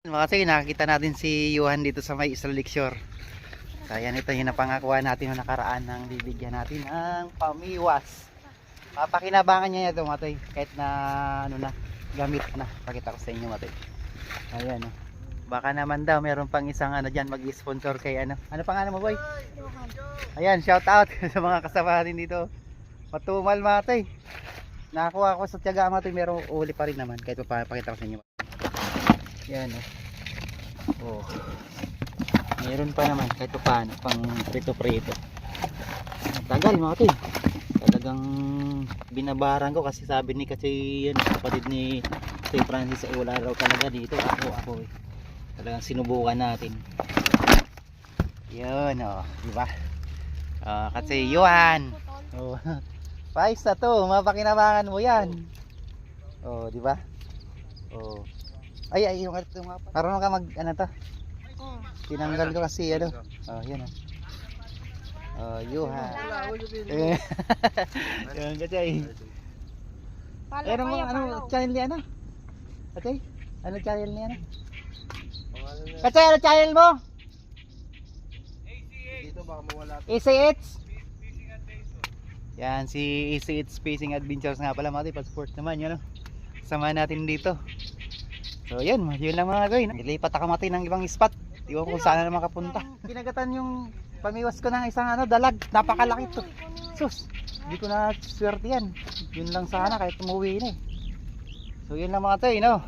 Kasi nakakita natin si Johan dito sa may Isla Lakeshore. So ayan, ito yung napangakuha natin noong nakaraan ng bibigyan natin ng pamiwas. Papakinabangan niya ito, Matoy, kahit na ano na, gamit na. Pakita ko sa inyo, Matoy. Ayan, oh. Baka naman daw meron pang isang ano diyan mag-sponsor kay ano. Ano pangalan mo, boy? Ayan, shout out sa mga kasama natin dito. Matumal, Matoy. Nakakuha ko sa tiyaga, Matoy, merong uli pa rin naman kahit pa pakita ko sa inyo. Yan, oh. Meron pa naman kahit paano pang prito-prito. Tagal, Matoy. Talagang binabaran ko kasi sabi ni yan, kapatid ni Sir Francis ay wala raw talaga dito. Ako eh. Talagang sinubukan natin. Yun, oh, di ba? Kasi Yuan. Oh. Pais na to, mapakinabangan mo 'yan. Oh, di ba? Oh. Ay, yung ito nga pa. Marunong ka mag ano to? Tinanggal ko kasi ano. Oh, yan oh. Oh, Yuhan. Yan kasi. Pero ano channel niya ano? Okay? Ano channel niya ano? Kasi ano channel mo? Dito baka mawala. ACH? Yan, si ACH Fishing Adventures nga pala, Matoy, pa-support naman yun, no? Samahan natin dito. So yun lang mga gawin. Nilipat ako, Matoy, ng ibang spot. Iwan ko kung saan na makapunta. Pinagatan yung pamiwas ko ng isang ano, dalag. Napakalaki to. Sus, hindi ko na swerte yan. Yun lang sana kahit umuwi na eh. So yun lang mga Toy, no?